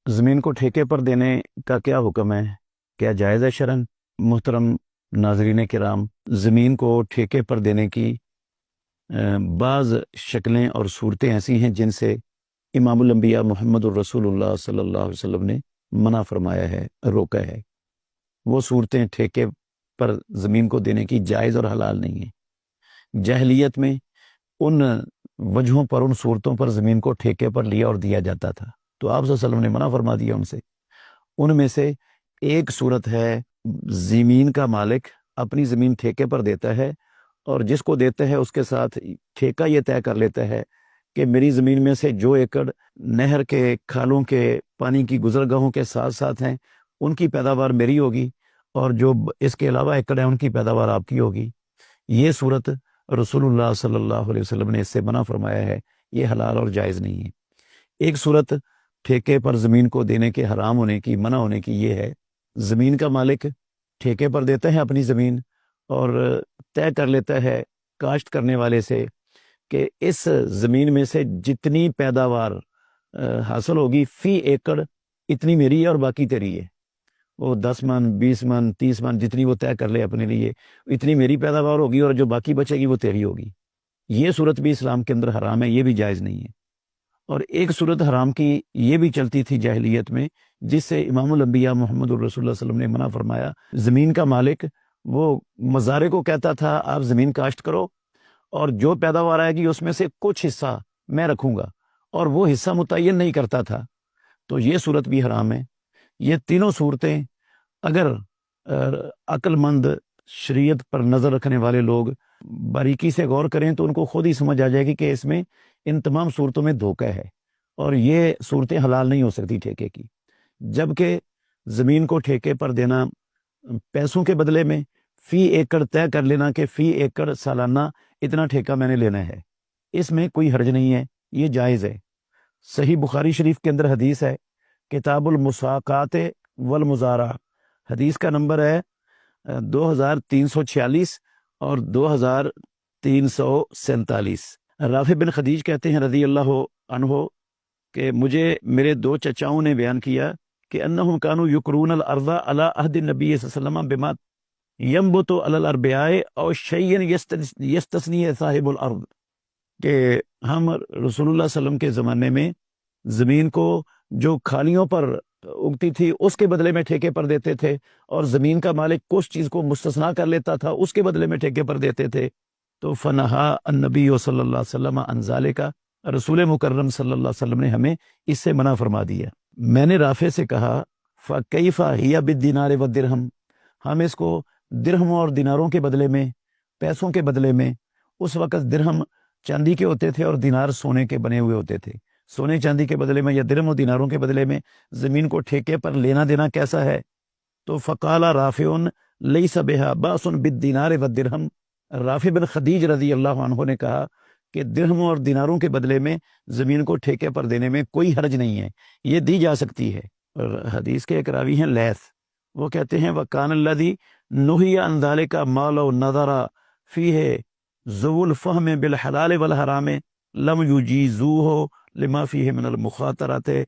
زمین کو ٹھیکے پر دینے کا کیا حکم ہے؟ کیا جائز ہے شرعن؟ محترم ناظرین کرام، زمین کو ٹھیکے پر دینے کی بعض شکلیں اور صورتیں ایسی ہیں جن سے امام الانبیاء محمد الرسول اللہ صلی اللہ علیہ وسلم نے منع فرمایا ہے، روکا ہے۔ وہ صورتیں ٹھیکے پر زمین کو دینے کی جائز اور حلال نہیں ہیں۔ جاہلیت میں ان وجہوں پر، ان صورتوں پر زمین کو ٹھیکے پر لیا اور دیا جاتا تھا، تو آپ صلی اللہ علیہ وسلم نے منع فرما دیا ان سے۔ ان میں سے ایک صورت ہے، زمین کا مالک اپنی زمین ٹھیکے پر دیتا ہے، اور جس کو دیتا ہے اس کے ساتھ ٹھیکہ یہ طے کر لیتا ہے کہ میری زمین میں سے جو ایکڑ نہر کے، کھالوں کے پانی کی گزرگاہوں کے ساتھ ساتھ ہیں ان کی پیداوار میری ہوگی، اور جو اس کے علاوہ ایکڑ ہیں ان کی پیداوار آپ کی ہوگی۔ یہ صورت رسول اللہ صلی اللہ علیہ وسلم نے اس سے منع فرمایا ہے، یہ حلال اور جائز نہیں ہے۔ ایک صورت ٹھیکے پر زمین کو دینے کے حرام ہونے کی، منع ہونے کی، یہ ہے زمین کا مالک ٹھیکے پر دیتا ہے اپنی زمین، اور طے کر لیتا ہے کاشت کرنے والے سے کہ اس زمین میں سے جتنی پیداوار حاصل ہوگی فی ایکڑ اتنی میری ہے اور باقی تیری ہے۔ وہ 10 من، 20 من، 30 من جتنی وہ طے کر لے اپنے لیے، اتنی میری پیداوار ہوگی اور جو باقی بچے گی وہ تیری ہوگی۔ یہ صورت بھی اسلام کے اندر حرام ہے، یہ بھی جائز نہیں ہے۔ اور ایک صورت حرام کی یہ بھی چلتی تھی جاہلیت میں، جس سے امام الانبیاء محمد الرسول اللہ صلی اللہ علیہ وسلم نے منع فرمایا۔ زمین کا مالک وہ مزارع کو کہتا تھا آپ زمین کاشت کرو، اور جو پیداوار آئے گی اس میں سے کچھ حصہ میں رکھوں گا، اور وہ حصہ متعین نہیں کرتا تھا۔ تو یہ صورت بھی حرام ہے۔ یہ تینوں صورتیں اگر عقل مند، شریعت پر نظر رکھنے والے لوگ باریکی سے غور کریں تو ان کو خود ہی سمجھ آ جائے گی کہ اس میں، ان تمام صورتوں میں دھوکہ ہے، اور یہ صورتیں حلال نہیں ہو سکتی ٹھیکے کی۔ جبکہ زمین کو ٹھیکے پر دینا، پیسوں کے بدلے میں فی ایکڑ طے کر لینا کہ فی ایکڑ سالانہ اتنا ٹھیکہ میں نے لینا ہے، اس میں کوئی حرج نہیں ہے، یہ جائز ہے۔ صحیح بخاری شریف کے اندر حدیث ہے، کتاب المساقات والمزارع، حدیث کا نمبر ہے 2346 اور 2347۔ رافع بن خدیج کہتے ہیں رضی اللہ عنہ کہ مجھے میرے دو چچاؤں نے بیان کیا کہ انہم کانوا یکرون الارض علی عہد النبی صلی اللہ علیہ وسلم بما ینبت علی الاربعاء او شیئا یستثنی صاحب الارض، کہ ہم رسول اللہ صلی اللہ علیہ وسلم کے زمانے میں زمین کو جو کھالیوں پر اگتی تھی اس کے بدلے میں ٹھیکے پر دیتے تھے، اور زمین کا مالک کچھ چیز کو مستثنا کر لیتا تھا اس کے بدلے میں ٹھیکے پر دیتے تھے۔ تو فنہا النبی صلی اللہ علیہ وسلم عن ذالک، رسول مکرم صلی اللہ علیہ وسلم نے ہمیں اس سے منع فرما دیا۔ میں نے رافع سے کہا فَكَيْفَ هِيَ بِالدِّينَارِ وَالدِّرْهَمِ، ہم اس کو درہموں اور دیناروں کے بدلے میں، پیسوں کے بدلے میں، اس وقت درہم چاندی کے ہوتے تھے اور دینار سونے کے بنے ہوئے ہوتے تھے، سونے چاندی کے بدلے میں یا درہم و دیناروں کے بدلے میں زمین کو ٹھیکے پر لینا دینا کیسا ہے؟ تو فقال رافع لیس بہا باس بالدینار والدرہم، رافع بن خدیج رضی اللہ عنہ نے کہا کہ درہموں اور دیناروں کے بدلے میں زمین کو ٹھیکے پر دینے میں کوئی حرج نہیں ہے، یہ دی جا سکتی ہے۔ اور حدیث کے ایک راوی ہیں لیث، وہ کہتے ہیں وَكَانَ الَّذِي نُهِيَ عَنْ ذَلِكَ مَا لَوْ نَظَرَ فِيهِ ذُوُ الْفَهْمِ بِالْحَلَالِ وَالْحَرَامِ لَمْ يُجِيزُوهُ لِمَا فِيهِ مِنَ الْمُخَاطَرَةِ،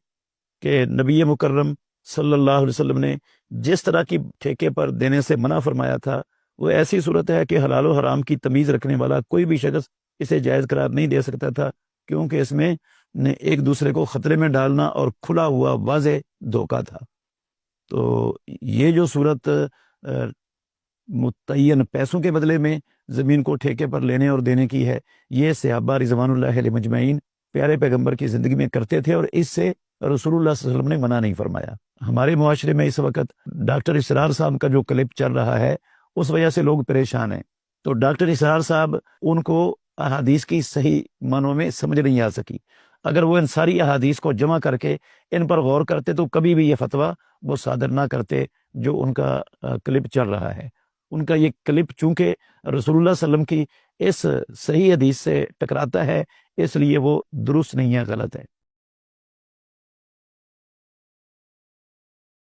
کہ نبی مکرم صلی اللہ علیہ وسلم نے جس طرح کی ٹھیکے پر دینے سے منع فرمایا تھا، وہ ایسی صورت ہے کہ حلال و حرام کی تمیز رکھنے والا کوئی بھی شخص اسے جائز قرار نہیں دے سکتا تھا، کیونکہ اس میں ایک دوسرے کو خطرے میں ڈالنا اور کھلا ہوا واضح دھوکہ تھا۔ تو یہ جو صورت متعین پیسوں کے بدلے میں زمین کو ٹھیکے پر لینے اور دینے کی ہے، یہ صحابہ رضوان اللہ علیہ مجمعین پیارے پیغمبر کی زندگی میں کرتے تھے، اور اس سے رسول اللہ صلی اللہ علیہ وسلم نے منع نہیں فرمایا۔ ہمارے معاشرے میں اس وقت ڈاکٹر اسرار صاحب کا جو کلپ چل رہا ہے اس وجہ سے لوگ پریشان ہیں۔ تو ڈاکٹر اسرار صاحب، ان کو احادیث کی صحیح معنوں میں سمجھ نہیں آ سکی، اگر وہ ان ساری احادیث کو جمع کر کے ان پر غور کرتے تو کبھی بھی یہ فتویٰ وہ صادر نہ کرتے جو ان کا کلپ چل رہا ہے۔ ان کا یہ کلپ چونکہ رسول اللہ صلی اللہ علیہ وسلم کی اس صحیح حدیث سے ٹکراتا ہے، اس لیے وہ درست نہیں ہے، غلط ہے۔